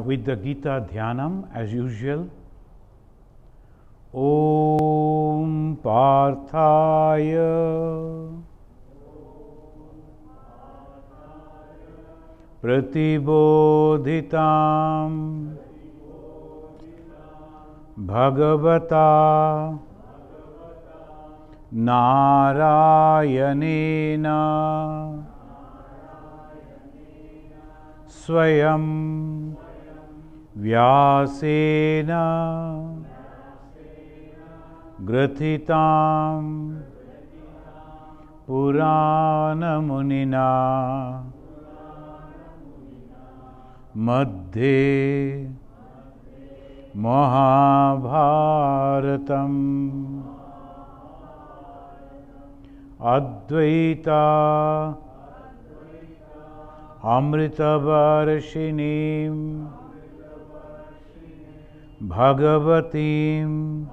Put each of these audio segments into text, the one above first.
with the Gita Dhyanam as usual. Om Parthaya Pratibodhitam Bhagavata Narayanena Swayam Vyasena Grathitam Purana Munina Madhye Mahabharatam Advaita Amritavarshinim Bhagavatim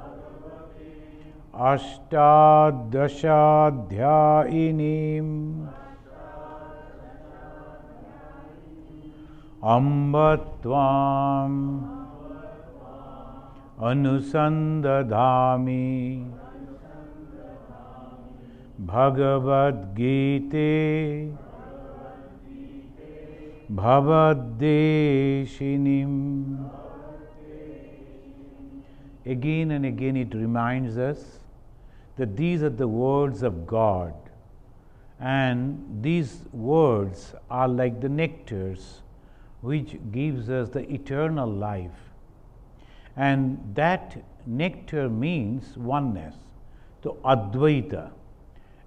Ashtadashadhyayinim Ambatvam Anusandadhami Bhagavad Gita Bhavadeshinim. Again and again it reminds us that these are the words of God, and these words are like the nectars which gives us the eternal life, and that nectar means oneness, so Advaita,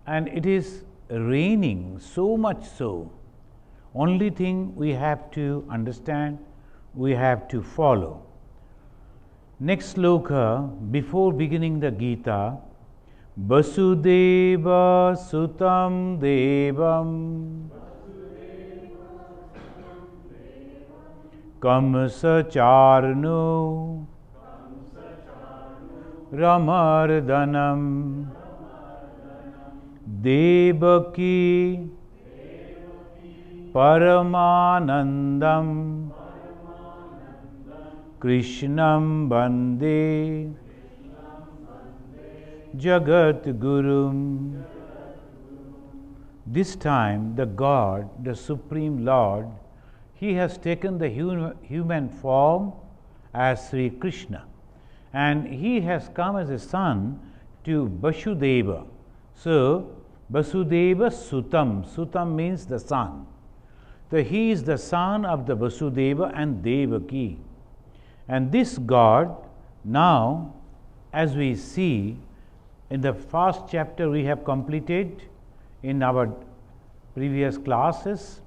and it is raining so much so. Only thing we have to understand, we have to follow. Next sloka, before beginning the Gita, Vasudeva Sutam Devam Kamsa Charno Ramardanam Devaki Paramanandam Krishnam Bande Jagat Gurum. This time the God, the Supreme Lord, He has taken the human form as Sri Krishna, and He has come as a son to Vasudeva. So Vasudeva Sutam, Sutam means the son. So he is the son of the Vasudeva and Devaki. And this God, now, as we see in the first chapter we have completed in our previous classes,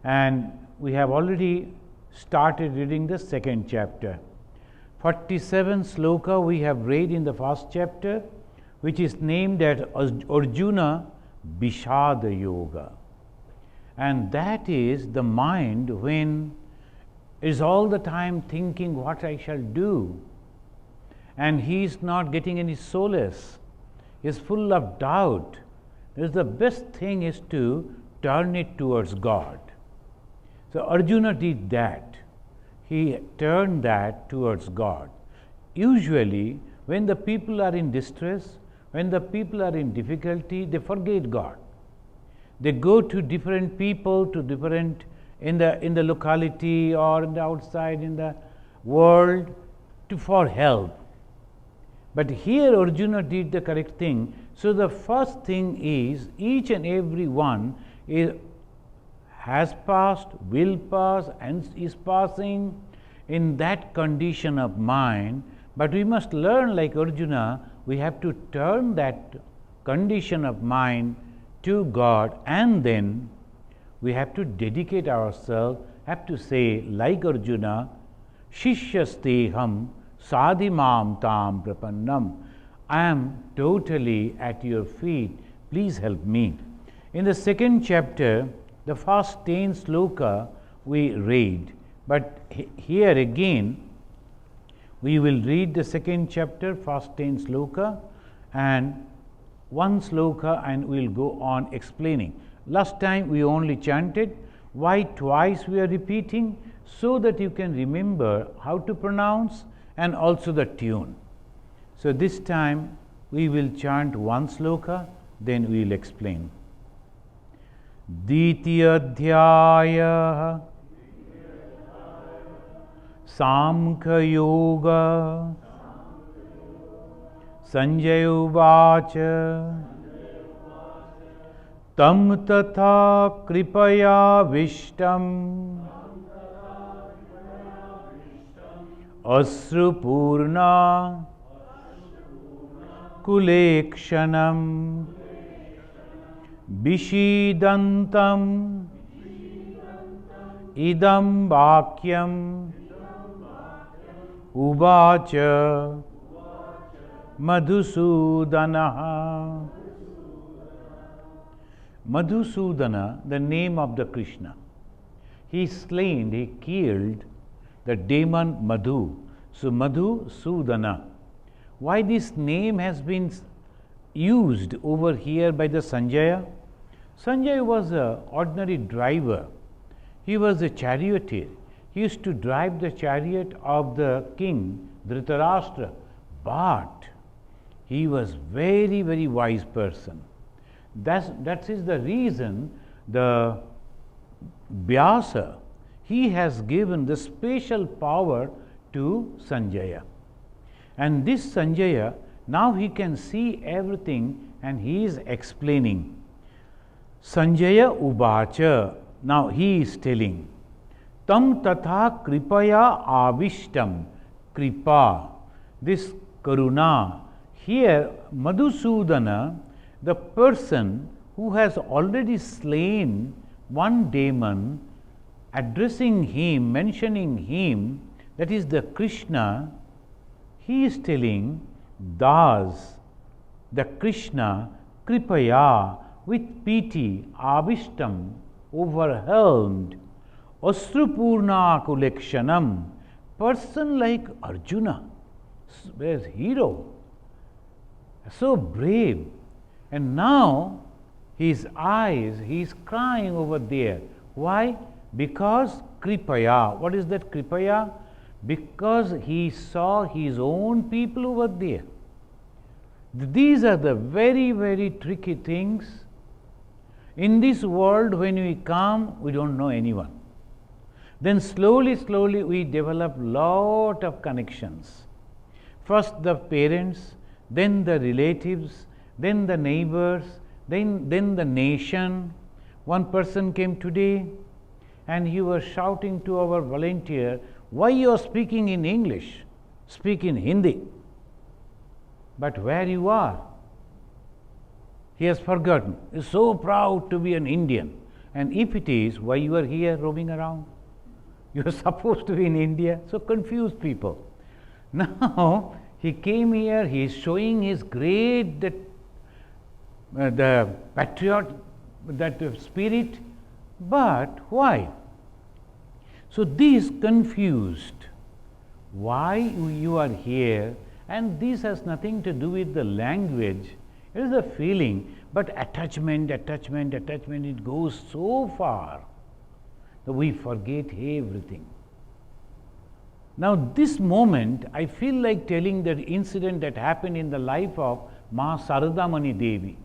and we have already started reading the second chapter. 47 sloka we have read in the first chapter, which is named as Arjuna Bishada Yoga. And that is the mind when is all the time thinking what I shall do, and he is not getting any solace, he is full of doubt. The best thing is to turn it towards God. So Arjuna did that. He turned that towards God. Usually when the people are in distress, when the people are in difficulty, they forget God. They go to different people, to different in the locality or in the outside in the world for help. But here Arjuna did the correct thing. So the first thing is each and every one has passed, will pass, and is passing in that condition of mind. But we must learn, like Arjuna, we have to turn that condition of mind to God, and then we have to dedicate ourselves, have to say like Arjuna, Shishyasteham Sadhimam Tam Prapannam. I am totally at your feet, please help me. In the second chapter, the first 10 sloka we read, but here again we will read the second chapter, first 10 sloka, and one sloka, and we will go on explaining. Last time we only chanted. Why twice we are repeating? so that you can remember how to pronounce and also the tune. So this time we will chant one sloka, then we will explain. Ditiyadhyaya Samkhya Yoga Sanjaya Uvacha Tam tatha kripaya vishtam Asrupurna Kulekshanam Vishidantam Idam Vakyam Uvacha Madhusudana. Madhusudana, the name of the Krishna. He slain, he killed the demon Madhu. So Madhusudana. Why this name has been used over here by the Sanjaya? Sanjaya was an ordinary driver. He was a charioteer. He used to drive the chariot of the king Dhritarashtra. But he was very, very wise person. That is the reason the Vyasa, he has given the special power to Sanjaya. And this Sanjaya, now he can see everything and he is explaining. Sanjaya Uvacha, now he is telling. Tam tatha kripaya avishtam, kripa, this karuna. Here Madhusudana, the person who has already slain one demon, addressing him, mentioning him, that is the Krishna, he is telling, Das, the Krishna, kripaya, with pity, avishtam, overwhelmed, asrupurna kulekshanam, person like Arjuna, where's hero, so brave. And now his eyes, he is crying over there. Why? Because kripaya. What is that kripaya? Because he saw his own people over there. These are the very, very tricky things. In this world, when we come, we don't know anyone. Then slowly, slowly we develop lot of connections. First the parents, then the relatives, then the neighbors, then the nation. One person came today and he was shouting to our volunteer, why you are speaking in English? Speak in Hindi. But where you are? He has forgotten. He is so proud to be an Indian. And if it is, why you are here roaming around? You are supposed to be in India. So confused people. Now he came here, he is showing his great the patriot, that spirit, but why? So these confused, why you are here, and this has nothing to do with the language, it is a feeling, but attachment, it goes so far that we forget everything. Now this moment, I feel like telling that incident that happened in the life of Ma Saradamani Devi.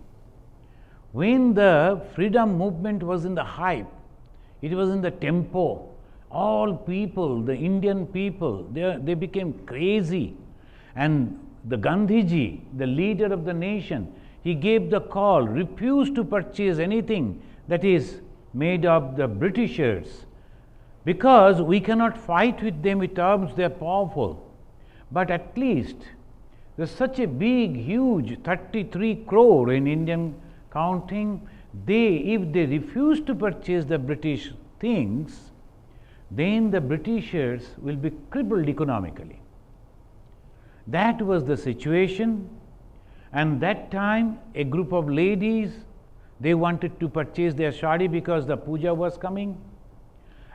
When the freedom movement was in the hype, it was in the tempo, all people, the Indian people, they became crazy. And the Gandhiji, the leader of the nation, he gave the call, refuse to purchase anything that is made of the Britishers, because we cannot fight with them with arms, they are powerful. But at least there is such a big, huge 33 crore in Indian counting, if they refuse to purchase the British things, then the Britishers will be crippled economically. That was the situation, and that time a group of ladies, they wanted to purchase their shadi because the puja was coming.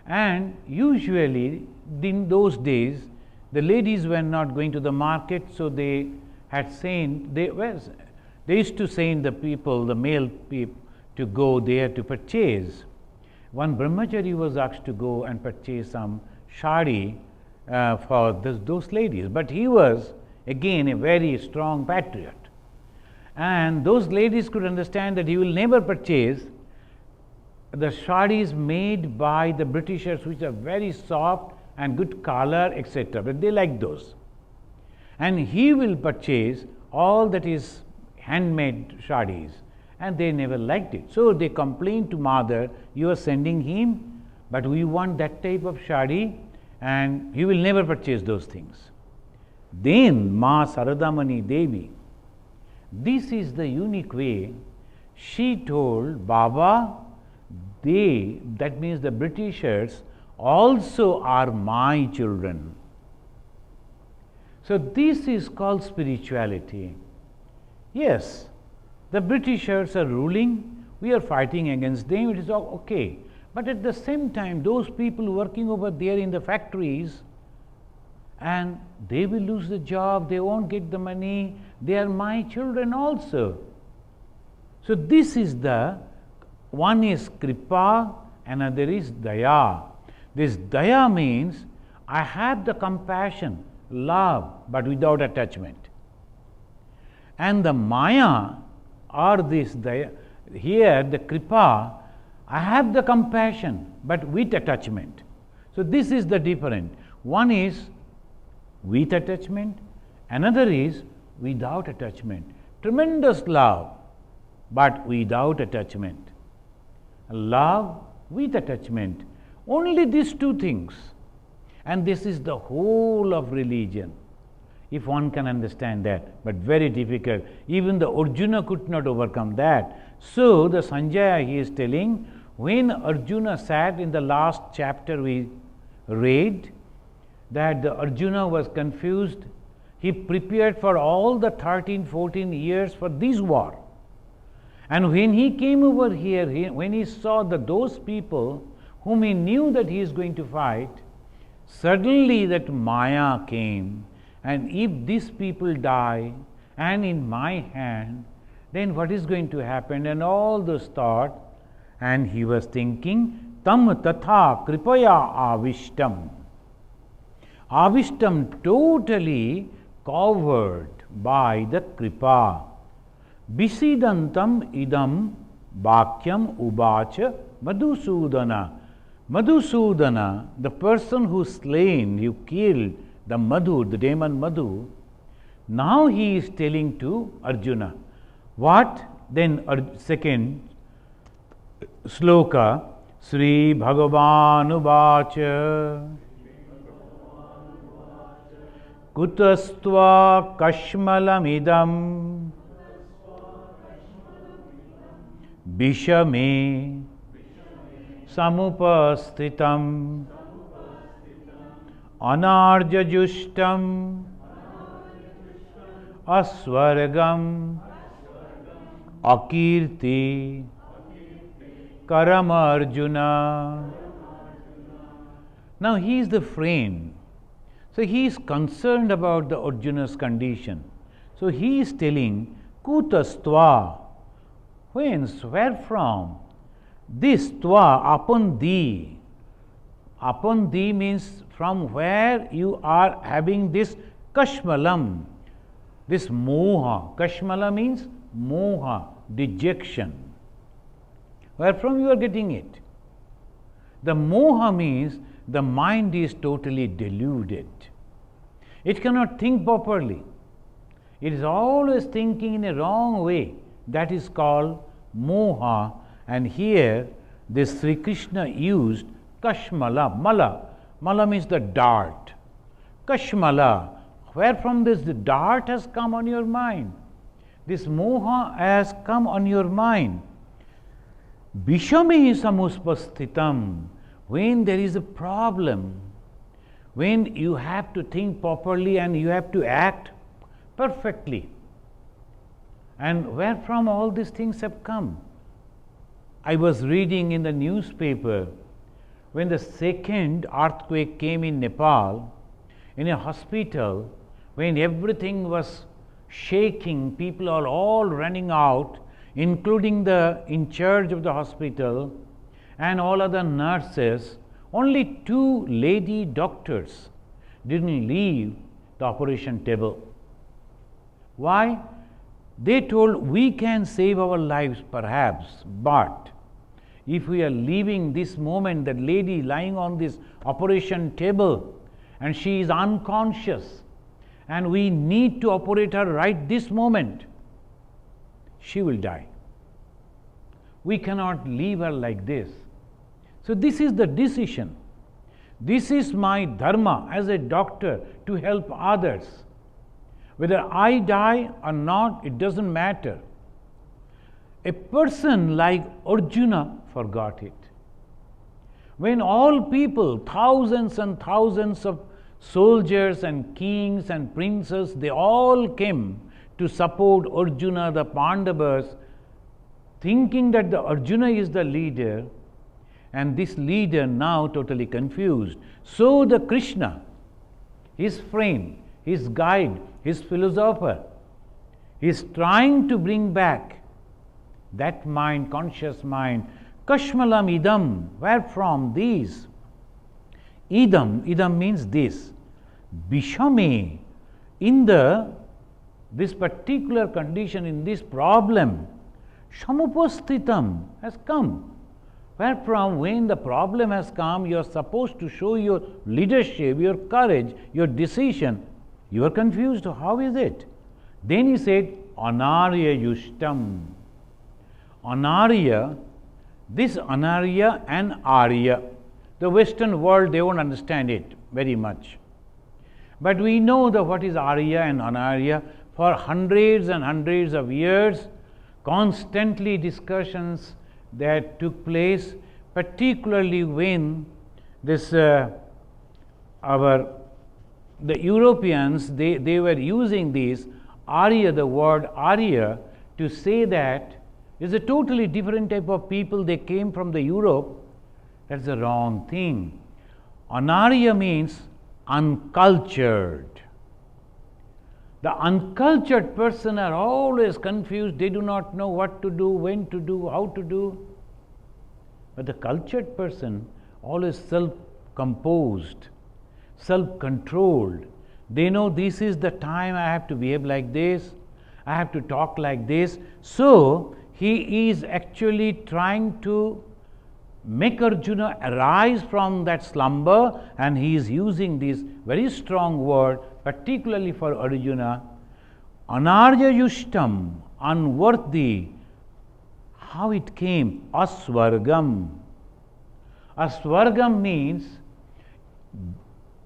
And usually in those days the ladies were not going to the market, so they had sent, they used to send the people, the male people, to go there to purchase. One brahmachari was asked to go and purchase some shadi for those ladies. But he was again a very strong patriot. And those ladies could understand that he will never purchase the shadis made by the Britishers, which are very soft and good color, etc. But they like those. And he will purchase all that is handmade shadis. And they never liked it. So they complained to mother, you are sending him, but we want that type of shadi, and he will never purchase those things. Then Ma Saradamani Devi, this is the unique way, she told Baba, they, that means the Britishers, also are my children. So this is called spirituality. Yes, the Britishers are ruling, we are fighting against them, it is all okay. But at the same time, those people working over there in the factories, and they will lose the job, they won't get the money, they are my children also. So this is the, one is kripa, another is daya. This daya means I have the compassion, love, but without attachment. And the maya, or this daya, here the kripa, I have the compassion, but with attachment. So this is the difference. One is with attachment, another is without attachment. Tremendous love, but without attachment. Love with attachment. Only these two things. And this is the whole of religion, if one can understand that, but very difficult. Even the Arjuna could not overcome that. So the Sanjaya, he is telling, when Arjuna sat in the last chapter we read, that the Arjuna was confused, he prepared for all the 13, 14 years for this war. And when he came over here, when he saw that those people whom he knew that he is going to fight, suddenly that Maya came, and if these people die and in my hand, then what is going to happen? And all those thoughts, and he was thinking, tam tatha kripaya avishtam. Avishtam, totally covered by the kripa. Bisidantam idam bhakyam ubacha Madhusudana. Madhusudana, the person who slain, you killed the Madhu, the demon Madhu, now he is telling to Arjuna. What? Then second sloka, Sri Bhagavan Kutastva Kashmalamidam Bishame Samupastitam Anarjajustam Aswargam Akirti Karamarjuna. Now he is the friend. So he is concerned about the Arjuna's condition. So he is telling, Kutastva, whence, where from? This twa, upon thee. Upon thee means from where you are having this kashmalam, this moha. Kashmala means moha, dejection. Where from you are getting it? The moha means the mind is totally deluded. It cannot think properly. It is always thinking in a wrong way. That is called moha. And here this Sri Krishna used kashmala, mala. Mala means the dart. Kashmala, where from this the dart has come on your mind. This moha has come on your mind. Bishame samuspasthitam, when there is a problem, when you have to think properly and you have to act perfectly. And where from all these things have come? I was reading in the newspaper when the second earthquake came in Nepal, in a hospital, when everything was shaking, people are all running out, including the in charge of the hospital and all other nurses. Only 2 lady doctors didn't leave the operation table. Why? They told, we can save our lives perhaps, but if we are leaving this moment, that lady lying on this operation table and she is unconscious and we need to operate her right this moment, she will die. We cannot leave her like this. So this is the decision. This is my dharma as a doctor, to help others. Whether I die or not, it doesn't matter. A person like Arjuna forgot it. When all people, thousands and thousands of soldiers and kings and princes, they all came to support Arjuna, the Pandavas, thinking that the Arjuna is the leader, and this leader now totally confused. So the Krishna, his friend, his guide, his philosopher, is trying to bring back that mind, conscious mind. Kashmalam idam, where from these? Idam means this. Bishame, in this particular condition, in this problem, Shamupastitam has come. Where from, when the problem has come, you are supposed to show your leadership, your courage, your decision. You are confused. How is it? Then he said, Anarya Yushtam. Anarya, this Anarya and Arya, the Western world, they won't understand it very much. But we know that what is Arya and Anarya. For hundreds and hundreds of years, constantly discussions that took place, particularly when this the Europeans, they were using this Arya, the word Arya, to say that it's a totally different type of people, they came from the Europe. That's the wrong thing. Anarya means uncultured. The uncultured person are always confused. They do not know what to do, when to do, how to do. But the cultured person, always self-composed, self-controlled. They know this is the time I have to behave like this, I have to talk like this. So he is actually trying to make Arjuna arise from that slumber, and he is using this very strong word, particularly for Arjuna. Anarya Yushtam, unworthy. How it came? Aswargam. Aswargam means,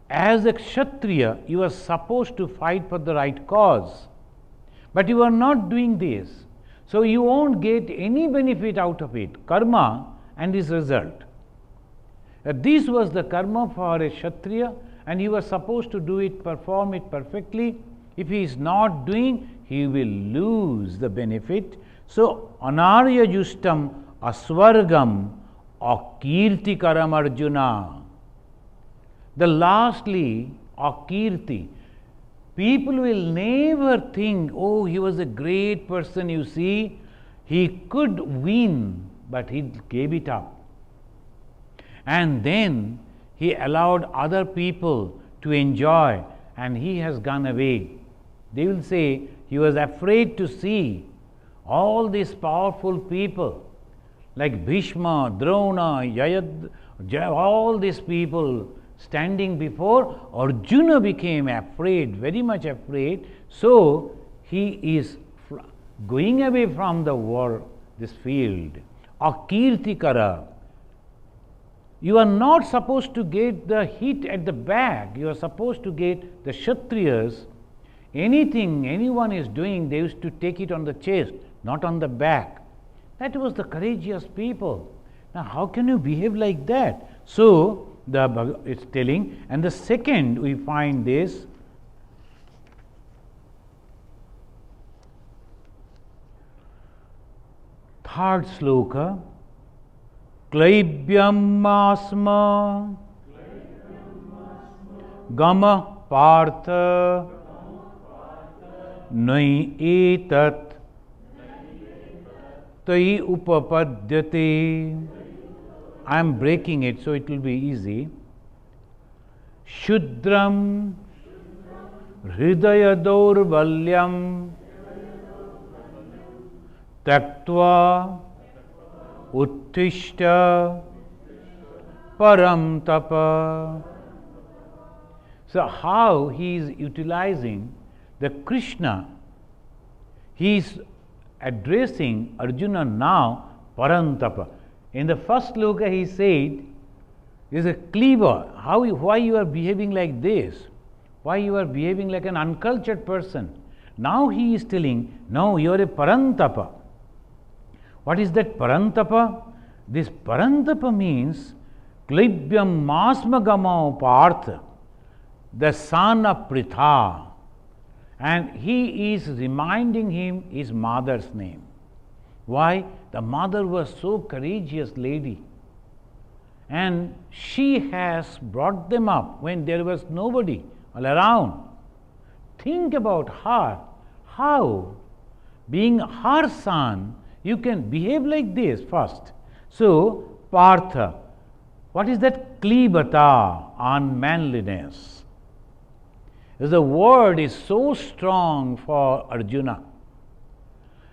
as a Kshatriya, you are supposed to fight for the right cause. But you are not doing this. So you won't get any benefit out of it. Karma and its result. This was the karma for a Kshatriya, and he was supposed to do it, perform it perfectly. If he is not doing, he will lose the benefit. So, Anarya Justam Aswargam Akirtikaram Arjuna. The lastly, Akirti. People will never think, oh, he was a great person, you see, he could win, but he gave it up. And then he allowed other people to enjoy, and he has gone away. They will say he was afraid to see all these powerful people like Bhishma, Drona, Yayad, all these people standing before. Arjuna became afraid, very much afraid. So he is going away from the war, this field. Akirtikara. You are not supposed to get the hit at the back. You are supposed to get the Kshatriyas. Anything anyone is doing, they used to take it on the chest, not on the back. That was the courageous people. Now, how can you behave like that? So, it's telling. And the second, we find this. Third sloka. Klaibyam asma gama partha nai etat tai upapadyate. I am breaking it so it will be easy. Shudram hridaya daurvalyam taktva uttishta param tapa. So how he is utilizing the Krishna, he is addressing Arjuna now parantapa. In the first sloka he said, is a cleaver. Why you are behaving like this? Why you are behaving like an uncultured person? Now he is telling, no, you are a parantapa. What is that parantapa? This parantapa means klibhyam masmagamo partha, the son of Pritha. And he is reminding him his mother's name. Why? The mother was so courageous lady. And she has brought them up when there was nobody all around. Think about her. How, being her son, you can behave like this first. So, Partha. What is that? Klibata, unmanliness. The word is so strong for Arjuna.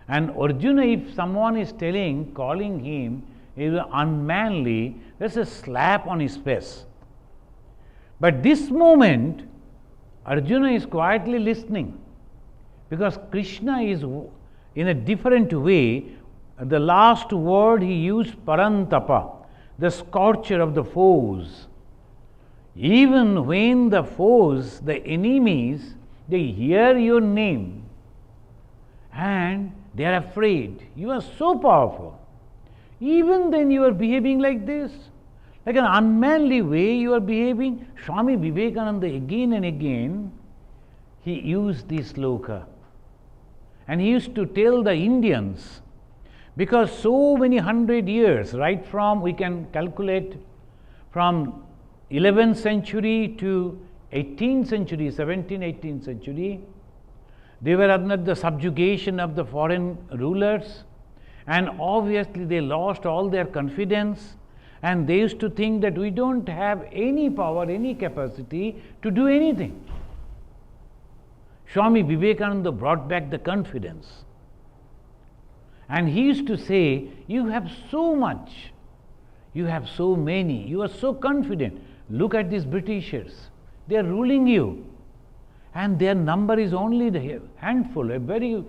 And Arjuna, if someone is calling him is unmanly, there's a slap on his face. But this moment, Arjuna is quietly listening, because Krishna is in a different way. The last word he used, parantapa, the scorcher of the foes. Even when the foes, the enemies, they hear your name and they are afraid. You are so powerful. Even then you are behaving like this. Like an unmanly way you are behaving. Swami Vivekananda again and again, he used this sloka. And he used to tell the Indians, because so many 100 years, right from, we can calculate from 11th century to 18th century, 17th, 18th century, they were under the subjugation of the foreign rulers, and obviously they lost all their confidence, and they used to think that we don't have any power, any capacity to do anything. Swami Vivekananda brought back the confidence. And he used to say, you have so much, you have so many, you are so confident. Look at these Britishers, they are ruling you. And their number is only the handful, a very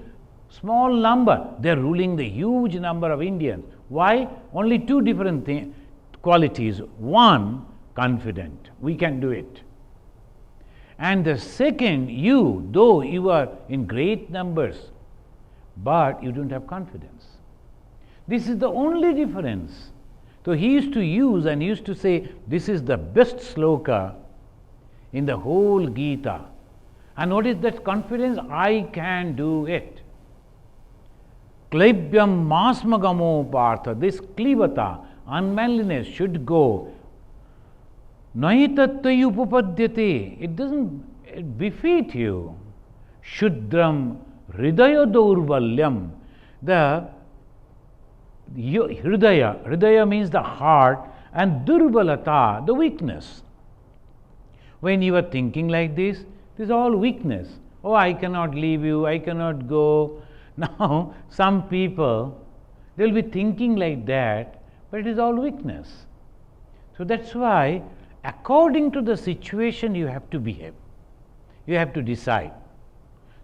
small number. They are ruling the huge number of Indians. Why? Only two different qualities. One, confident, we can do it. And the second, you, though you are in great numbers, but you don't have confidence. This is the only difference. So he used to use, and he used to say, this is the best sloka in the whole Gita. And what is that confidence? I can do it. Klibhyam masmagamo partha, this klivata, unmanliness should go. Naitattvayu upapadyate, it doesn't befit you. Shudram hridaya daurvalyam, the hridaya means the heart, and durvalata, the weakness. When you are thinking like this is all weakness. Oh, I cannot leave you, I cannot go. Now, some people, they will be thinking like that, but it is all weakness. So that's why, according to the situation, you have to behave. You have to decide.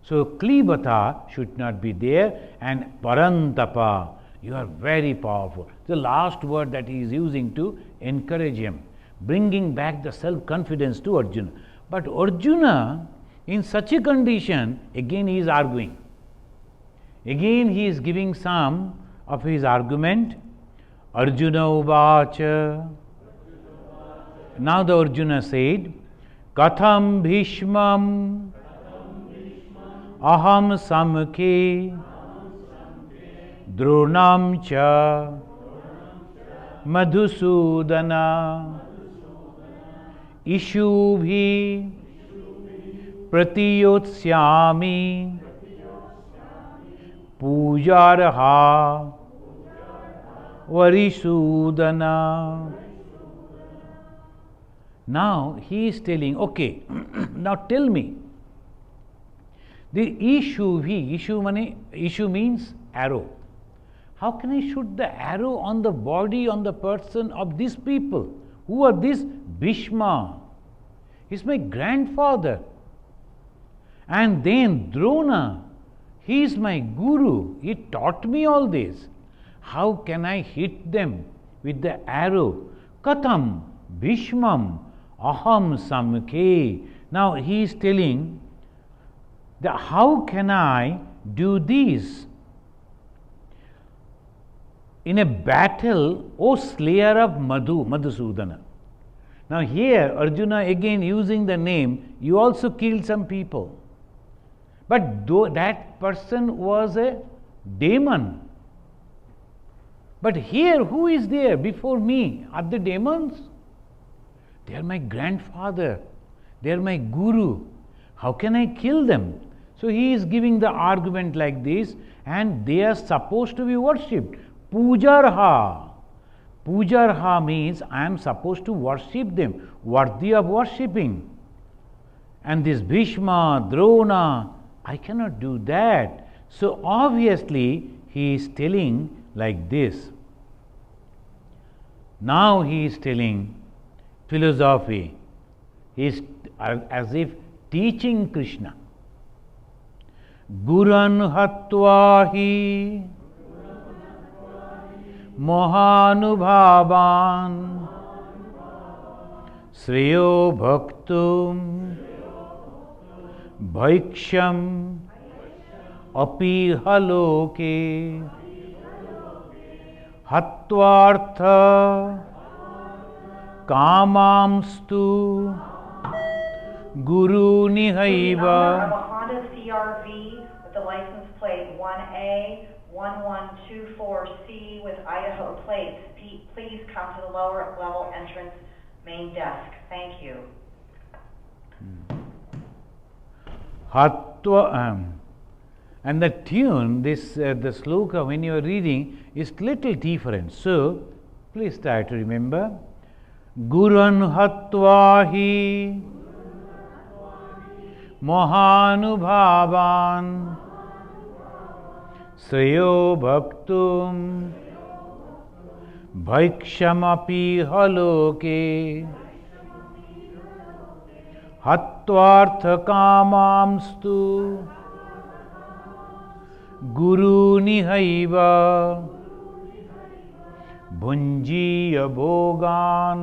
So, klibata should not be there, and parantapa, you are very powerful. The last word that he is using to encourage him, bringing back the self-confidence to Arjuna. But Arjuna, in such a condition, again he is arguing. Again he is giving some of his argument. Arjuna uvacha. Now the Arjuna said, Katham bhishmam aham samkhe dronam cha madhusudana ishubhi pratiyotsyami pujarha Varisudana. Now he is telling, okay, now tell me, the issue means arrow. How can I shoot the arrow on the body, on the person of these people? Who are these? Bhishma. He's my grandfather. And then Drona, he is my guru. He taught me all this. How can I hit them with the arrow? Katham Bhishmam aham samkhe. Now he is telling that how can I do this? In a battle, O slayer of Madhusudana. Now here Arjuna again using the name, you also killed some people. But though that person was a demon. But here who is there before me? Are the demons? They are my grandfather. They are my guru. How can I kill them? So he is giving the argument like this, and they are supposed to be worshipped. Pujarha. Pujarha means I am supposed to worship them, worthy of worshipping. And this Bhishma, Drona, I cannot do that. So obviously he is telling like this. Now he is telling philosophy. He is as if teaching Krishna. Guran hatvahi Mahanubhavan Sreyo Bhaktum Bhaiksham Api Haloke Hatvartha Kamamstu Guru Nihaiva. A Honda CRV with the license plate 1A1124C with Idaho plates. Please come to the lower level entrance main desk. Thank you. Hatva, and the tune, the sloka when you are reading is little different. So please try to remember. Guran hatvahi Mahanubhavan Sreyo Bhaktum Bhaikshamapi Haloke Hatvartha Kamamstu Guru Nihaiva Bhunjiya Bhogan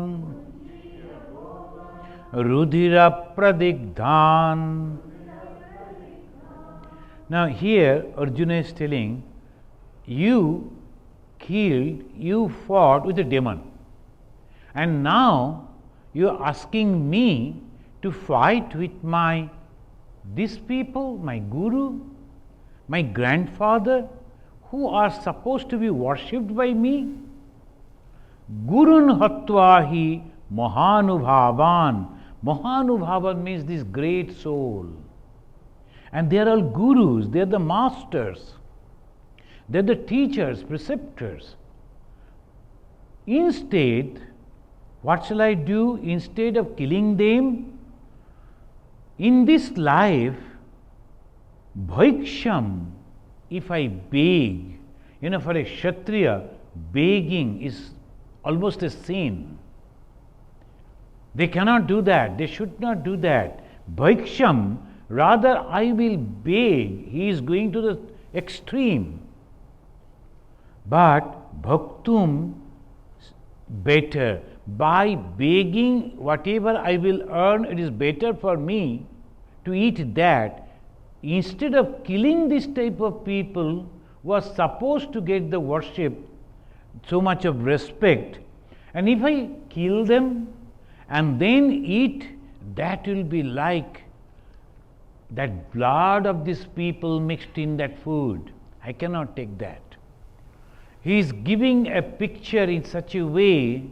Rudhira Pradigdhan. Now here Arjuna is telling, you killed, you fought with a demon, and now you are asking me to fight with these people, my guru, my grandfather, who are supposed to be worshipped by me. Gurun hatvahi Mahanubhavan. Mahanubhavan means this great soul. And they are all gurus, they are the masters, they are the teachers, preceptors. Instead, what shall I do? Instead of killing them, in this life, bhaiksham, if I beg, for a Kshatriya, begging is almost a sin. They cannot do that, they should not do that. Bhaiksham, rather I will beg, he is going to the extreme. But bhaktum, better. By begging whatever I will earn, it is better for me to eat that, instead of killing this type of people who are supposed to get the worship, so much of respect. And if I kill them and then eat, that will be like that blood of these people mixed in that food. I cannot take that. He is giving a picture in such a way,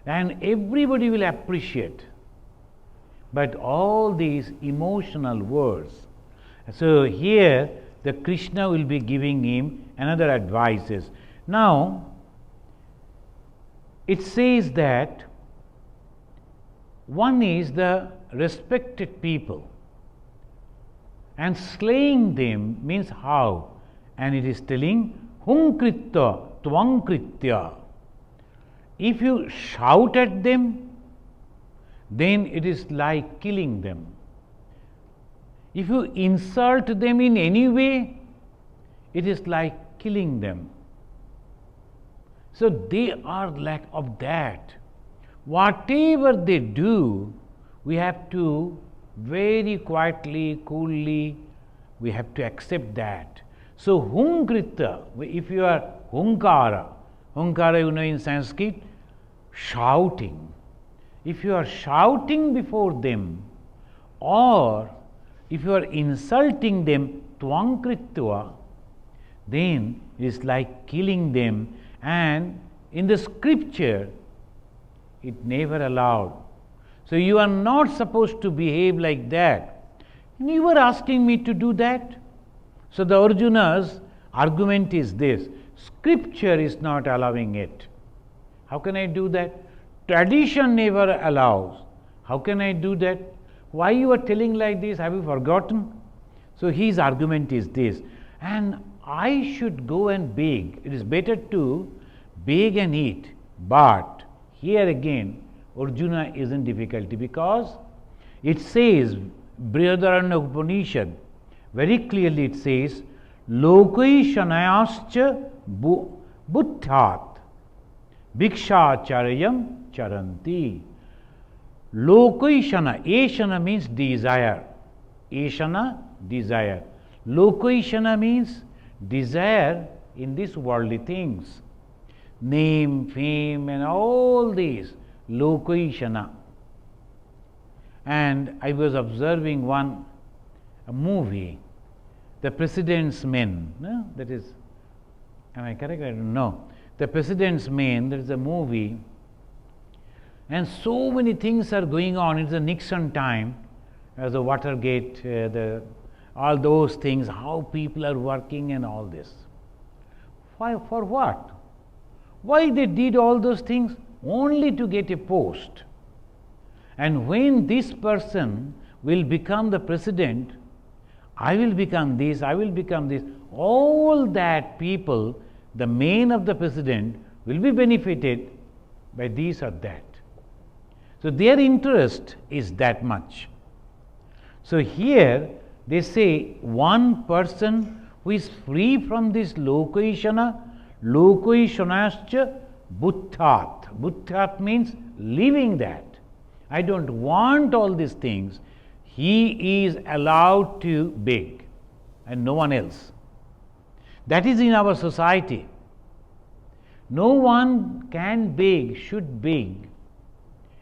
and everybody will appreciate. But all these emotional words. So here the Krishna will be giving him another advices. Now it says that one is the respected people, and slaying them means how? And it is telling hum kritta tvam kritya. If you shout at them, then it is like killing them. If you insult them in any way, it is like killing them. So they are lack of that. Whatever they do, we have to very quietly, coolly, we have to accept that. So hunkrita, if you are hunkara, hunkara you know in Sanskrit, shouting. If you are shouting before them, or if you are insulting them, tvankritva, then it is like killing them. And in the scripture, it never allowed. So you are not supposed to behave like that. And you were asking me to do that. So the Arjuna's argument is this: scripture is not allowing it. How can I do that? Tradition never allows. How can I do that? Why you are telling like this? Have you forgotten? So his argument is this, and I should go and beg. It is better to beg and eat. But here again, Arjuna is in difficulty, because it says, Brihadaranya Upanishad, very clearly it says, Lokai shanayascha buddhat bhikshacharyam charanti. Lokai shana, eshana means desire. Eshana, desire. Lokai shana means desire in these worldly things. Name, fame, and all these. Lokai shana. And I was observing a movie, The President's Men. No? That is, am I correct? I don't know. The President's Men, there is a movie, and so many things are going on. It's the Nixon time, as the Watergate, all those things, how people are working and all this. Why? For what? Why they did all those things? Only to get a post. And when this person will become the president, I will become this, I will become this. All that people, the main of the president, will be benefited by this or that. So their interest is that much. So here they say one person who is free from this lokaishana, lokaishanascha buddhat. Buddhat means leaving that. I don't want all these things. He is allowed to beg and no one else. That is in our society. No one can beg, should beg,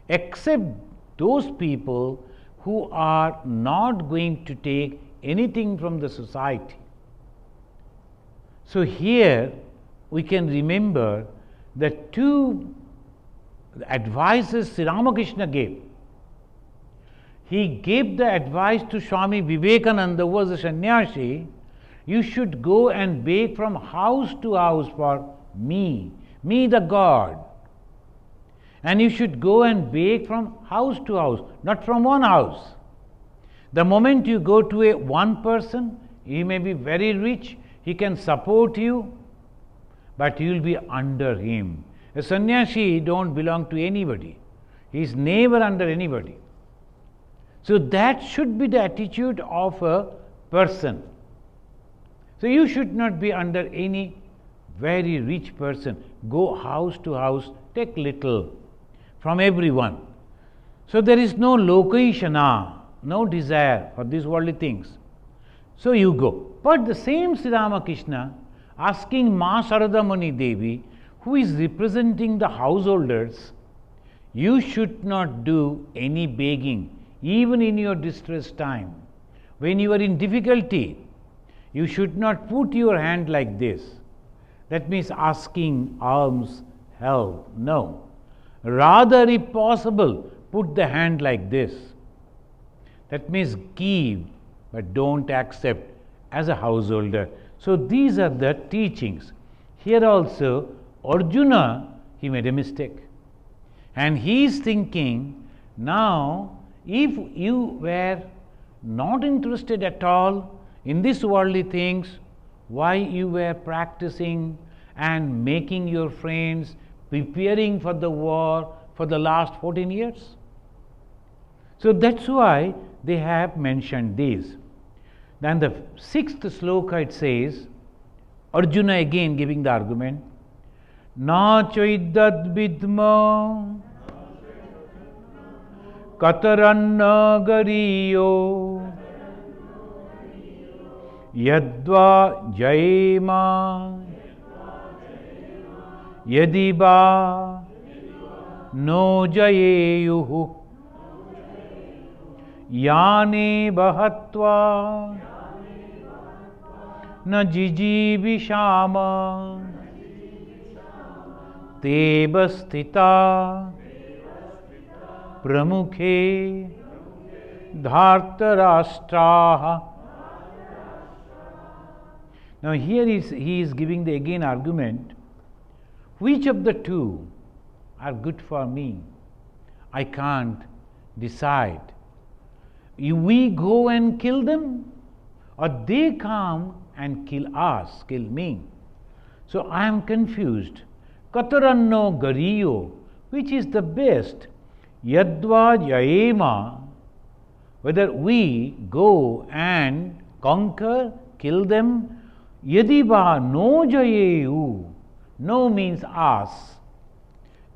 except those people who are not going to take anything from the society. So here we can remember the two advices Sri Ramakrishna gave. He gave the advice to Swami Vivekananda, who was a sannyasi: you should go and beg from house to house for me the God. And you should go and beg from house to house, not from one house. The moment you go to one person, he may be very rich, he can support you, but you will be under him. A sannyasi don't belong to anybody. He is never under anybody. So that should be the attitude of a person. So you should not be under any very rich person. Go house to house, take little from everyone. So there is no lokaishana, no desire for these worldly things. So you go. But the same Sri Ramakrishna asking Ma Sarada Muni Devi, who is representing the householders, you should not do any begging, even in your distress time. When you are in difficulty, you should not put your hand like this. That means asking alms, help. No. Rather, if possible, put the hand like this. That means give, but don't accept as a householder. So these are the teachings. Here also, Arjuna, he made a mistake. And he is thinking, now, if you were not interested at all in these worldly things, why you were practicing and making your friends, preparing for the war for the last 14 years? So that's why they have mentioned this. Then the 6th sloka it says, Arjuna again giving the argument, Na chaidad vidma kataranna gariyo yadva jayema yadiba no jayeyuhu याने बहत्वा न जिजीविषाम तेब स्थिता प्रमुखे धार्तराष्ट्राः. Now here he is giving the again argument, which of the two are good for me? I can't decide. We go and kill them, or they come and kill us, kill me. So I am confused. Kataranno gariyo, which is the best? Yadva jaema, whether we go and conquer, kill them. Yadiva no jayeyu, no means us.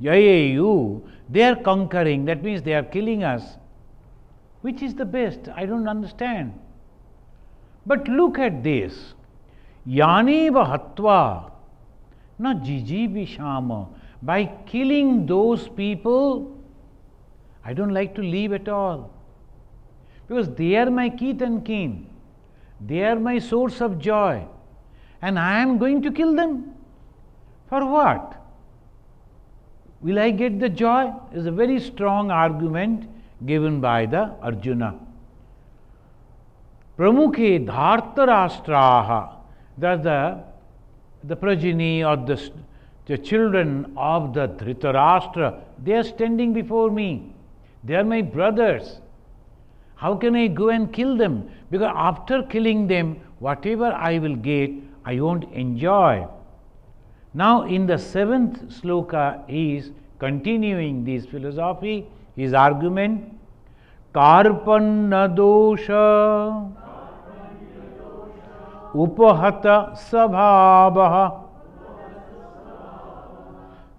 Jayeyu, they are conquering, that means they are killing us. Which is the best? I don't understand. But look at this. Yaneva hatva na jijibishama. By killing those people, I don't like to live at all. Because they are my kith and kin. They are my source of joy. And I am going to kill them. For what? Will I get the joy? Is a very strong argument given by the Arjuna. Pramukhe dhartarashtraha, that the progeny or the children of the Dhritarashtra, they are standing before me. They are my brothers. How can I go and kill them? Because after killing them, whatever I will get, I won't enjoy. Now in the 7th sloka, he is continuing this philosophy, his argument. Karpanna dosha upahata sabhavaha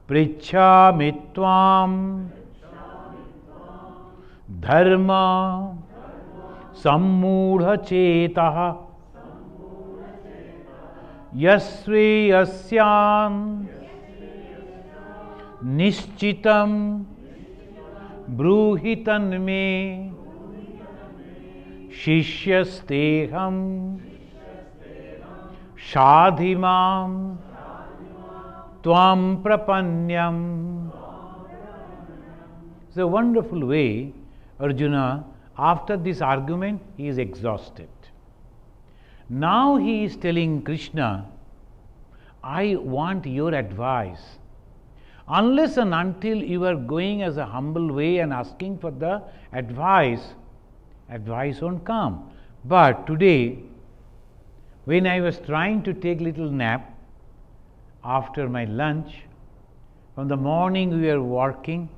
prichhami tvam dharma sammudha chetaha yasveyasyan nishchitam ब्रूहितन में शिष्यस्तेहम शाधिमाम त्वाम प्रपन्यम. It's a wonderful way, Arjuna, after this argument, he is exhausted. Now he is telling Krishna, I want your advice. Unless and until you are going as a humble way and asking for the advice, advice won't come. But today, when I was trying to take little nap after my lunch, from the morning we were working,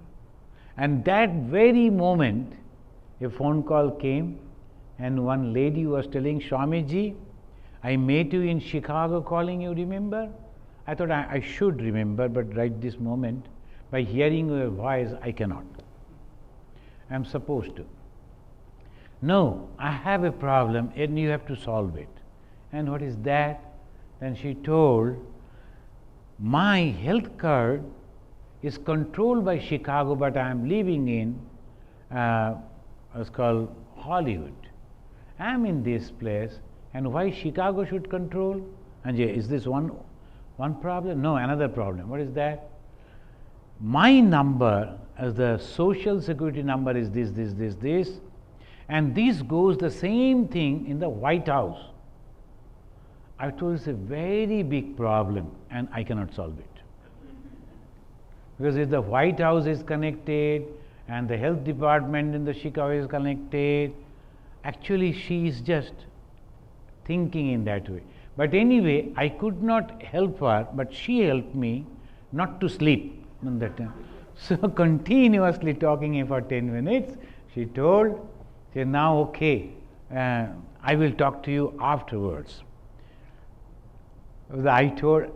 and that very moment a phone call came, and one lady was telling, Swamiji, I met you in Chicago calling you, remember? I thought I should remember, but right this moment, by hearing your voice, I cannot. I am supposed to. No, I have a problem and you have to solve it. And what is that? Then she told, my health card is controlled by Chicago, but I am living in what's called Hollywood. I am in this place, and why Chicago should control? And is this one problem? No, another problem. What is that? My number as the social security number is this, and this goes the same thing in the White House. I told it's a very big problem and I cannot solve it. Because if the White House is connected and the health department in the Chicago is connected, actually she is just thinking in that way. But anyway, I could not help her, but she helped me not to sleep on that time. So continuously talking for 10 minutes, she told, now okay, I will talk to you afterwards. I told,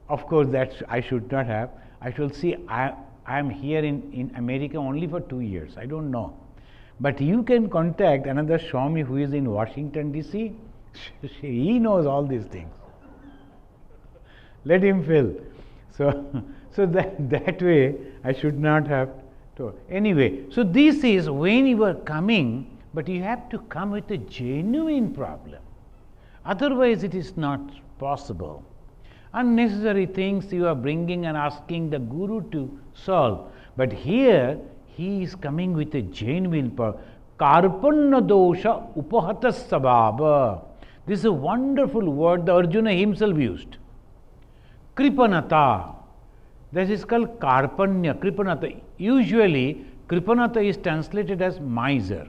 of course that I should not have. I shall see, I am here in America only for 2 years, I don't know. But you can contact another Swami who is in Washington DC. He knows all these things. Let him fill. So that way I should not have told. Anyway, so this is when you are coming, but you have to come with a genuine problem. Otherwise it is not possible. Unnecessary things you are bringing and asking the Guru to solve. But here he is coming with a genuine problem. Karpanna dosha upahata sababa. This is a wonderful word the Arjuna himself used. Kripanata. That is called Karpanya, Kripanata. Usually, Kripanata is translated as miser,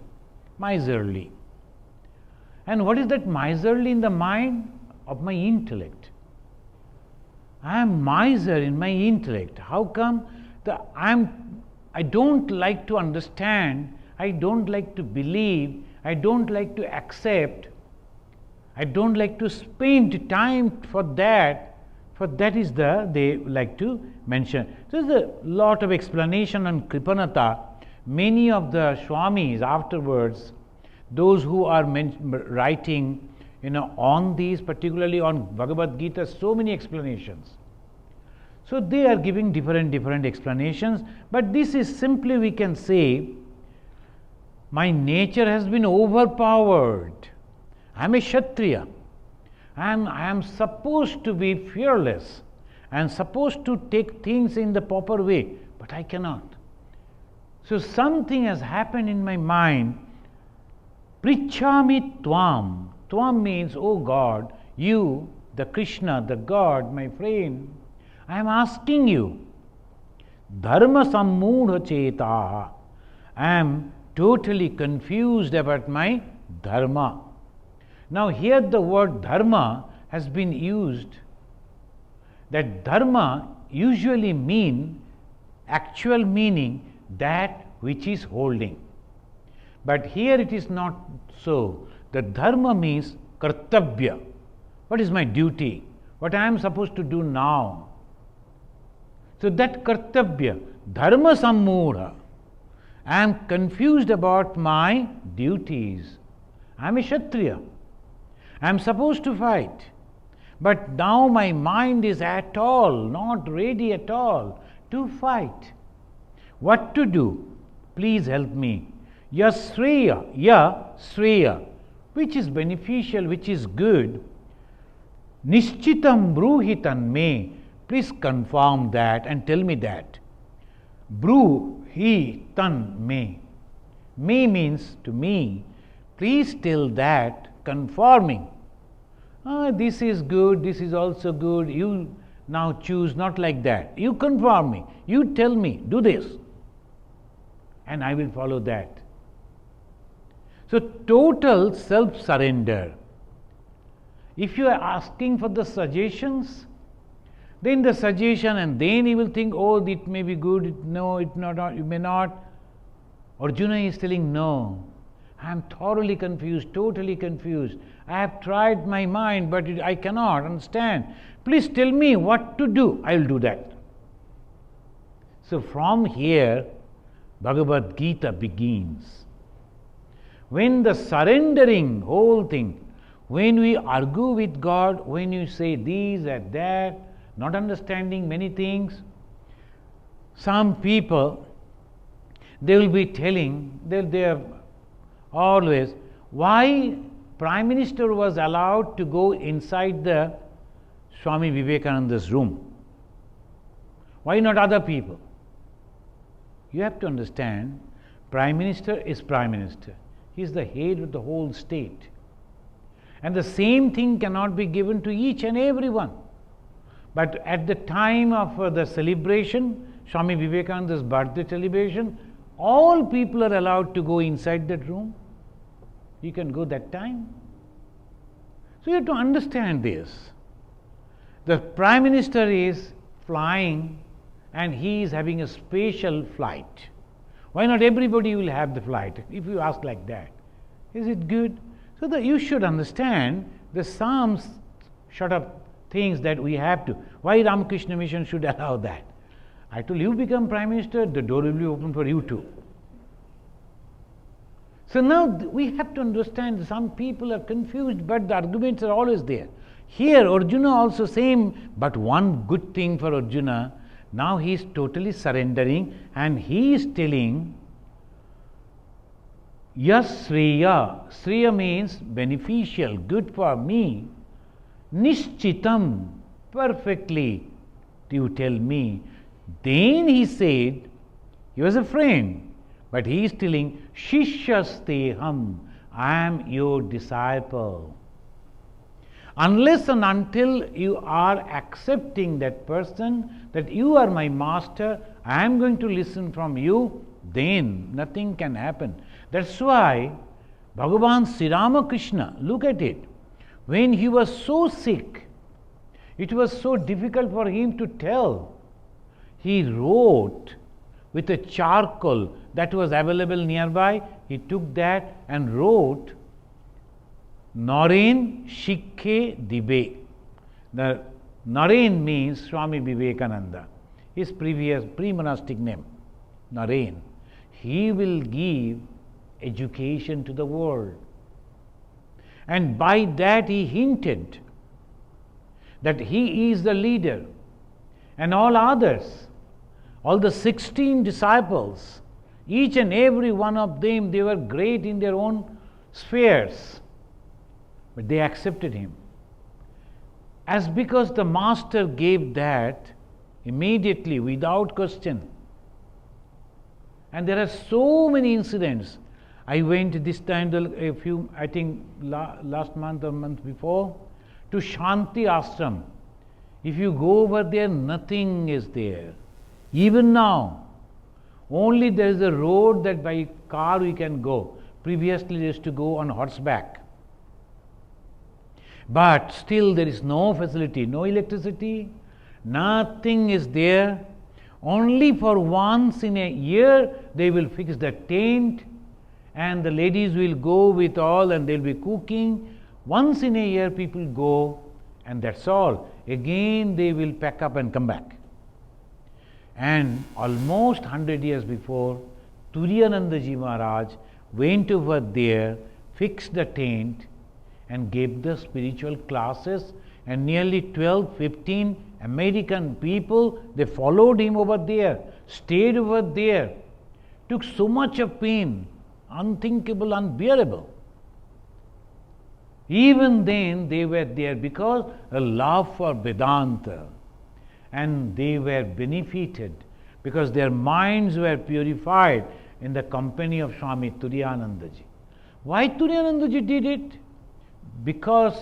miserly. And what is that miserly in the mind? Of my intellect. I am miser in my intellect. How come? I don't like to understand, I don't like to believe, I don't like to accept, I don't like to spend time for that. For that is they like to mention. There is a lot of explanation on Kripanata. Many of the Swamis afterwards, those who are writing on these, particularly on Bhagavad Gita, so many explanations. So they are giving different explanations, but this is simply, we can say, my nature has been overpowered. I am a Kshatriya. And I am supposed to be fearless and supposed to take things in the proper way, but I cannot. So something has happened in my mind. Prichami tvam. Tvam means, oh God, you, the Krishna, the God, my friend, I am asking you. Dharma sammudha chetaha. I am totally confused about my dharma. Now here the word dharma has been used. That dharma usually actual meaning that which is holding. But here it is not so. The dharma means kartabhya. What is my duty? What I am supposed to do now? So that kartabhya, dharma sammudha. I am confused about my duties. I am a Kshatriya. I am supposed to fight, but now my mind is at all not ready at all to fight. What to do? Please help me. Sreya, which is beneficial, which is good. Nishchitam bruhitan me. Please confirm that and tell me that. Bruhitan me. Me means to me. Please tell that, confirming. This is good, this is also good, you now choose, not like that. You confirm me, you tell me, do this, and I will follow that. So total self-surrender. If you are asking for the suggestions, then the suggestion, and then you will think, oh, it may be good, no, it not, it may not. Arjuna is telling, no, I am thoroughly confused, totally confused. I have tried my mind, but I cannot understand. Please tell me what to do. I will do that. So from here, Bhagavad Gita begins. When the surrendering whole thing, when we argue with God, when you say this and that, not understanding many things, some people, they will be telling that they are always, why Prime Minister was allowed to go inside the Swami Vivekananda's room? Why not other people? You have to understand, Prime Minister is Prime Minister. He is the head of the whole state. And the same thing cannot be given to each and every one. But at the time of the celebration, Swami Vivekananda's birthday celebration, all people are allowed to go inside that room. You can go that time. So you have to understand this. The Prime Minister is flying and he is having a special flight. Why not everybody will have the flight? If you ask like that, is it good? So that you should understand the some sort of things that we have to. Why Ramakrishna Mission should allow that? I told you become Prime Minister, the door will be open for you too. So now we have to understand some people are confused, but the arguments are always there. Here Arjuna also same, but one good thing for Arjuna, now he is totally surrendering and he is telling Yas Sriya. Sriya means beneficial, good for me. Nishchitam, perfectly, you tell me. Then he said, he was a friend, but he is telling Shishyasteham, I am your disciple. Unless and until you are accepting that person, that you are my master, I am going to listen from you, then nothing can happen. That's why Bhagavan Sri Ramakrishna, look at it, when he was so sick, it was so difficult for him to tell. He wrote with a charcoal that was available nearby, he took that and wrote Naren Shikhe Dibe. The Naren means Swami Vivekananda, his previous pre-monastic name, Naren. He will give education to the world. And by that he hinted that he is the leader and all others, all the 16 disciples, each and every one of them, they were great in their own spheres, but they accepted him. As because the master gave that immediately without question. And there are so many incidents. I went this time, a few, I think last month or month before, to Shanti Ashram. If you go over there, nothing is there. Even now, only there is a road that by car we can go. Previously they used to go on horseback. But still there is no facility, no electricity, nothing is there. Only for once in a year they will fix the tent and the ladies will go with all and they will be cooking. Once in a year people go and that's all. Again they will pack up and come back. And almost 100 years before, Turiyanandaji Maharaj went over there, fixed the tent and gave the spiritual classes, and nearly 12-15 American people, they followed him over there, stayed over there, took so much of pain, unthinkable, unbearable. Even then they were there because a love for Vedanta, and they were benefited because their minds were purified in the company of Swami Turiyanandaji. Why Turiyanandaji did it? Because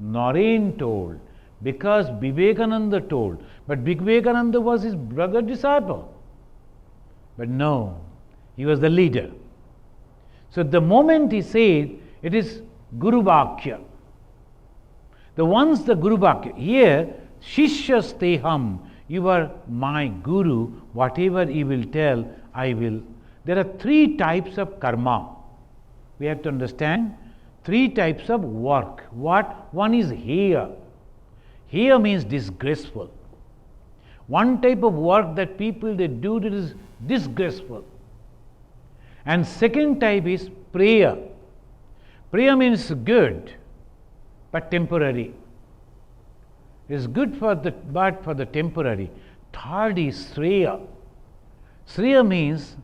Naren told, because Vivekananda told, but Vivekananda was his brother disciple. But no, he was the leader. So the moment he said, it is Guru Vakya. The once the Guru Vakya, here, Shishyasteham, you are my Guru, whatever you will tell, I will. There are 3 types of karma. We have to understand 3 types of work. What? One is heya. Heya means disgraceful. One type of work that people they do that is disgraceful. And second type is prayer. Prayer means good, but temporary. Is good for the but for the temporary. Third is Sriya. Sriya means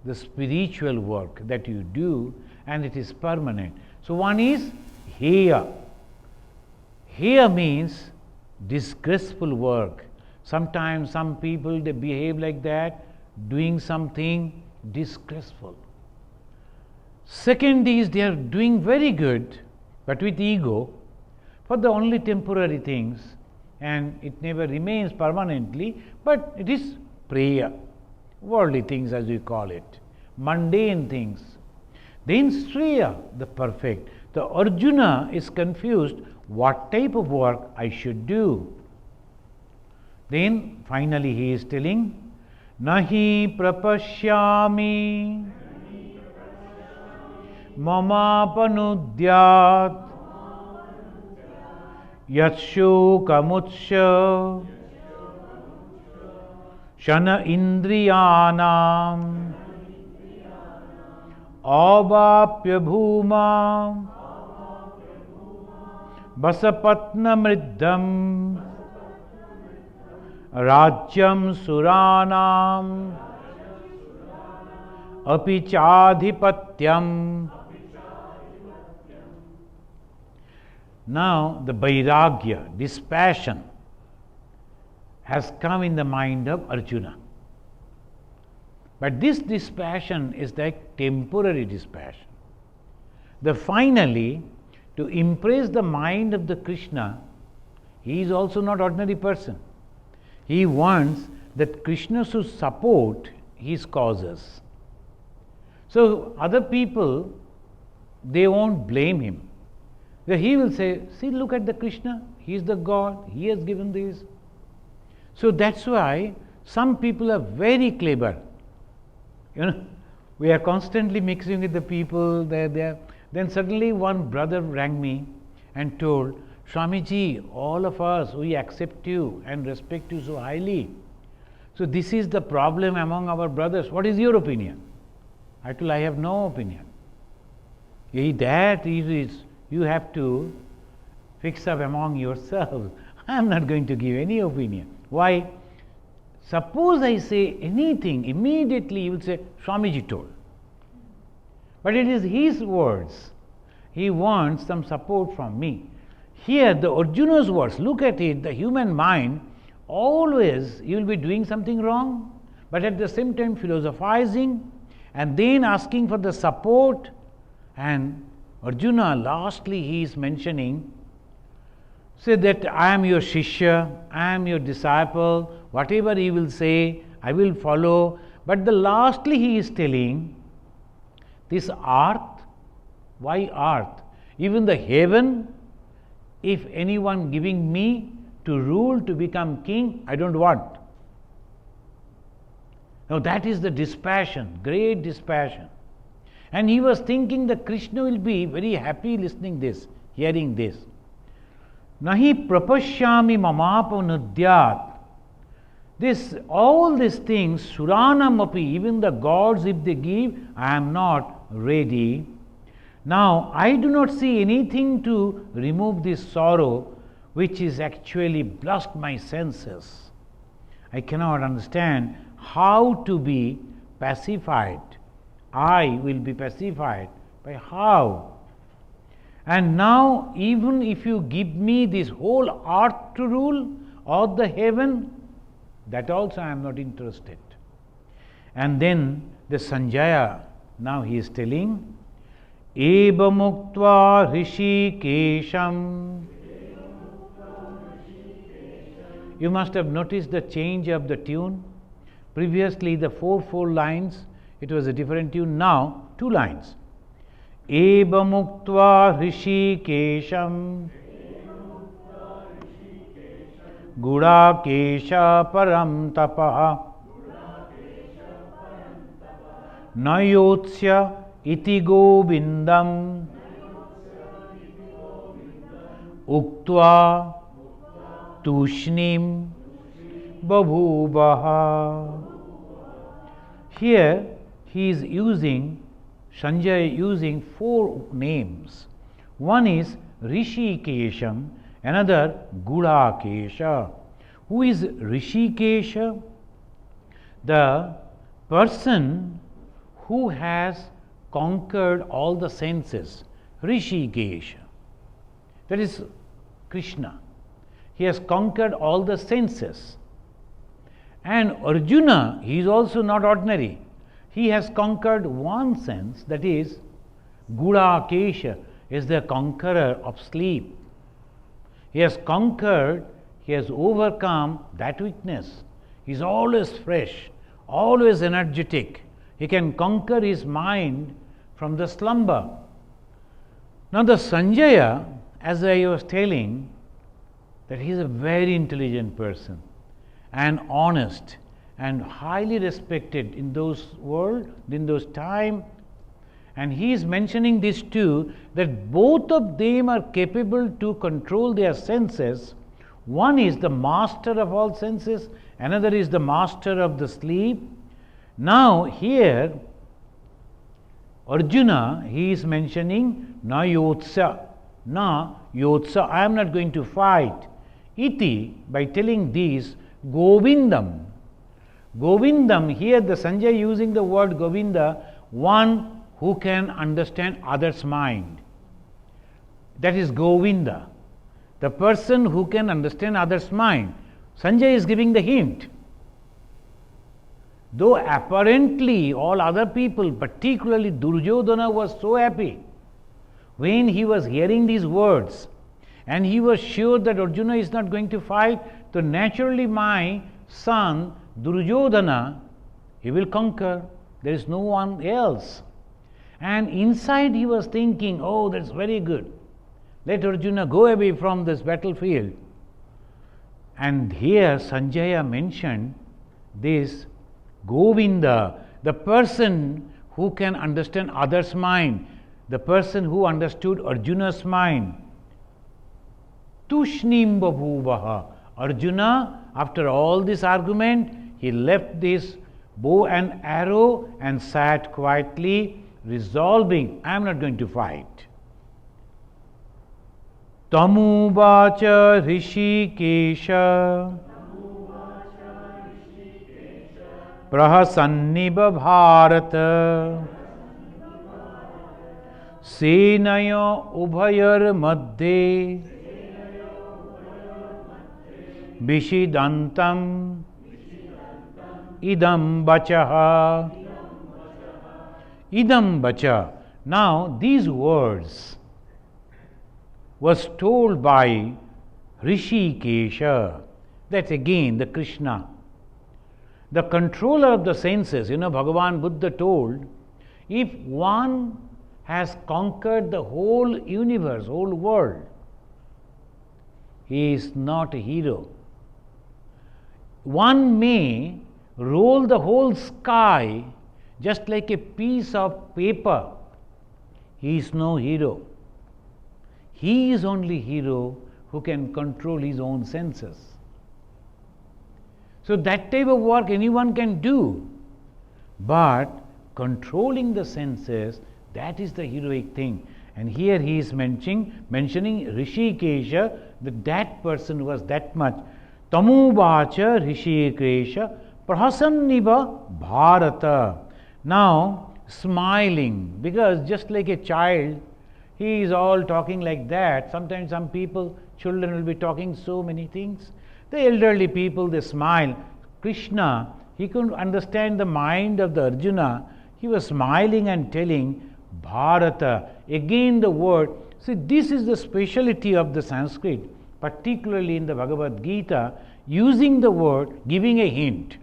the spiritual work that you do and it is permanent. So one is Heya. Heya means disgraceful work. Sometimes some people they behave like that, doing something disgraceful. Second is they are doing very good, but with ego, for the only temporary things, and it never remains permanently, but it is prayer, worldly things as we call it, mundane things. Then Shreya, the perfect. The Arjuna is confused what type of work I should do. Then finally he is telling, Nahi prapashyami mamapanudyat yatshokamutsya shana indriyanam avapya bhuma basapatna mriddam rajyam suranam api chadhipatyam. Now the vairagya, dispassion, has come in the mind of Arjuna. But this dispassion is like temporary dispassion. Finally, to impress the mind of the Krishna, he is also not ordinary person. He wants that Krishna should support his causes. So other people, they won't blame him. He will say, see, look at the Krishna, he is the God, he has given this. So that's why some people are very clever. We are constantly mixing with the people, there. Then suddenly one brother rang me and told, Swamiji, all of us, we accept you and respect you so highly. So this is the problem among our brothers. What is your opinion? I told, I have no opinion. That is, you have to fix up among yourselves. I am not going to give any opinion. Why? Suppose I say anything, immediately you will say, Swamiji told. But it is his words. He wants some support from me. Here, the Arjuna's words, look at it, the human mind, always you will be doing something wrong, but at the same time philosophizing, and then asking for the support. And Arjuna, lastly, he is mentioning, say that I am your Shishya, I am your disciple, whatever he will say, I will follow. But lastly, he is telling, this earth, why earth? Even the heaven, if anyone giving me to rule, to become king, I don't want. Now that is the dispassion, great dispassion. And he was thinking that Krishna will be very happy listening this, hearing this. Nahi prapashyami mamapanudyat. All these things, suranam api, even the gods if they give, I am not ready. Now I do not see anything to remove this sorrow which is actually blessed my senses. I cannot understand how to be pacified. I will be pacified by how? And now even if you give me this whole earth to rule or the heaven, that also I am not interested. And then the Sanjaya, now he is telling, Eva muktva rishikesham. You must have noticed the change of the tune. Previously the 4 lines, it was a different tune. Now 2 lines. Eva muktva rishikesham Gudakesha param tapa Nayotsya iti govindam Uktva tushnim babhuvaha. Here he is using, Sanjaya using 4 names. One is Rishikesham, another Gudakesha. Who is Rishikesha? The person who has conquered all the senses. Rishikesha. That is Krishna. He has conquered all the senses. And Arjuna, he is also not ordinary. He has conquered one sense, that is Gudakesha, is the conqueror of sleep. He has conquered, he has overcome that weakness. He's always fresh, always energetic. He can conquer his mind from the slumber. Now the Sanjaya, as I was telling, that he is a very intelligent person and honest and highly respected in those world, in those time. And he is mentioning this too, that both of them are capable to control their senses. One is the master of all senses, another is the master of the sleep. Now here Arjuna, he is mentioning na yotsa, I am not going to fight. Iti, by telling these, Govindam. Govindam, here the Sanjay using the word Govinda, one who can understand others' mind. That is Govinda, the person who can understand others' mind. Sanjay is giving the hint. Though apparently all other people, particularly Duryodhana, was so happy when he was hearing these words, and he was sure that Arjuna is not going to fight, so naturally my son Duryodhana, he will conquer. There is no one else. And inside he was thinking, oh, that's very good. Let Arjuna go away from this battlefield. And here Sanjaya mentioned this Govinda, the person who can understand others' mind, the person who understood Arjuna's mind. Tushnim babhuvaha. Arjuna, after all this argument, he left this bow and arrow and sat quietly, resolving, I am not going to fight. Tamuvacha Rishikesha Prahasanniba Bharata Senaya Ubhayar Madhye Vishidantam Idam Bachaha. Idam Bacha. Now these words was told by Rishikesha. That's again the Krishna, the controller of the senses. Bhagavan Buddha told, if one has conquered the whole universe, whole world, he is not a hero. One may roll the whole sky just like a piece of paper. He is no hero. He is only hero who can control his own senses. So that type of work anyone can do, but controlling the senses, that is the heroic thing. And here he is mentioning Rishikesha, that person was that much. Tamuvacha Rishikesha Prahasanniva Bharata. Now smiling, because just like a child, he is all talking like that. Sometimes some people, children will be talking so many things. The elderly people, they smile. Krishna, he couldn't understand the mind of the Arjuna. He was smiling and telling Bharata. Again the word. See, this is the speciality of the Sanskrit, particularly in the Bhagavad Gita, using the word, giving a hint.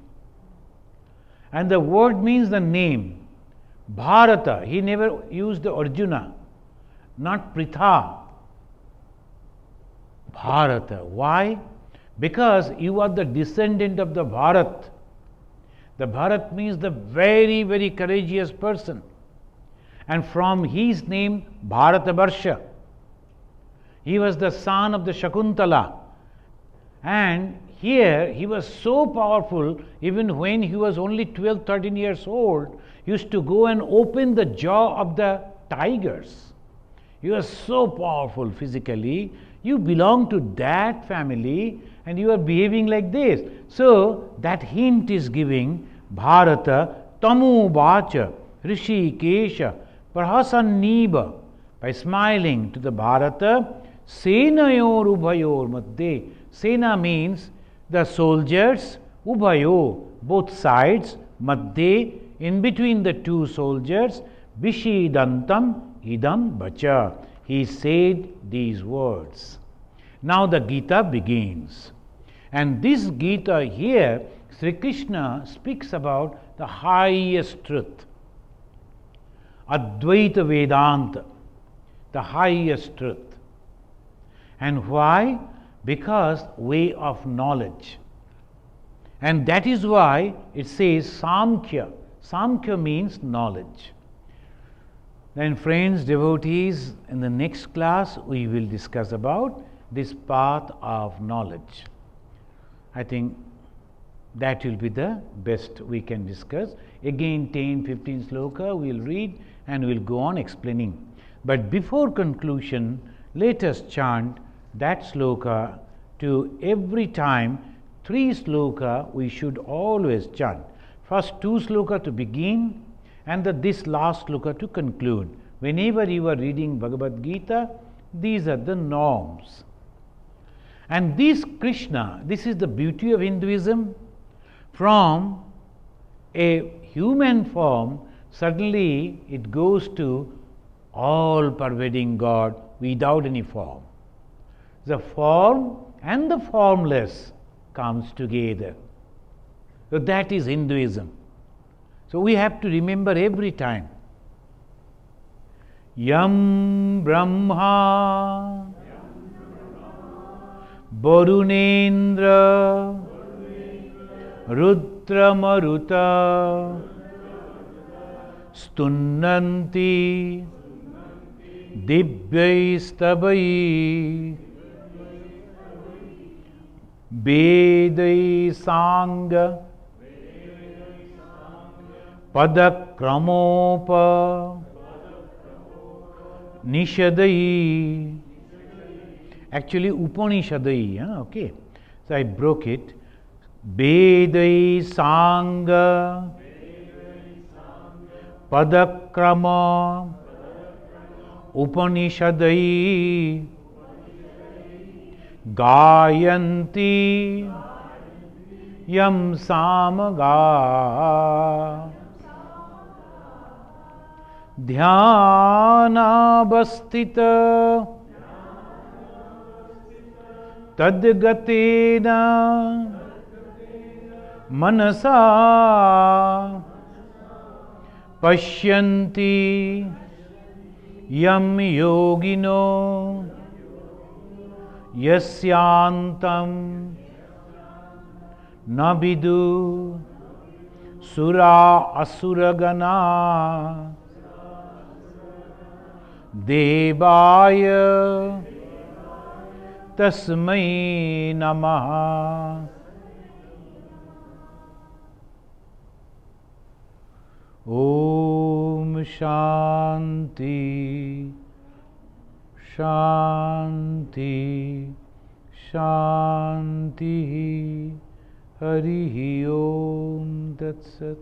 And the word means the name. Bharata, he never used the Arjuna, not Pritha. Bharata. Why? Because you are the descendant of the Bharat. The Bharat means the very, very courageous person. And from his name, Bharatavarsha. He was the son of the Shakuntala. And here he was so powerful, even when he was only 12, 13 years old, he used to go and open the jaw of the tigers. He was so powerful physically. You belong to that family and you are behaving like this. So that hint is giving Bharata, Tamu Vacha, Rishikesha, Prahasanniba, by smiling to the Bharata, Senayor Ubhayor Madhye. Sena means the soldiers, Ubhayo, both sides, Madhye, in between the two soldiers, Vishidantam Idam Bacha. He said these words. Now the Gita begins. And this Gita here Sri Krishna speaks about the highest truth, Advaita Vedanta, the highest truth. And why? Because way of knowledge. And that is why it says Samkhya. Samkhya means knowledge. Then friends, devotees, in the next class we will discuss about this path of knowledge. I think that will be the best we can discuss. Again 10-15 sloka we will read and we will go on explaining. But before conclusion, let us chant that sloka to every time 3 sloka we should always chant. First 2 sloka to begin and this last sloka to conclude. Whenever you are reading Bhagavad Gita, these are the norms. And this Krishna, this is the beauty of Hinduism. From a human form, suddenly it goes to all pervading God without any form. The form and the formless comes together. So that is Hinduism. So we have to remember every time. Yam Brahma Varunendra Rudra Maruta Stunnanti Divyaistabai Vedai Sangha Padakramopa Nishadai. Actually Upanishadai, okay. So I broke it. Vedai Sangha Padakrama Upanishadai Gayanti Yam Samaga Dhyanabhastita Tadgatena Manasa Pashyanti Yam Yogino Yasyantam Nabidu Sura Asuragana Devaya Tasmai Namaha. Om Shanti Shanti Shanti Harihi Om Tat Sat.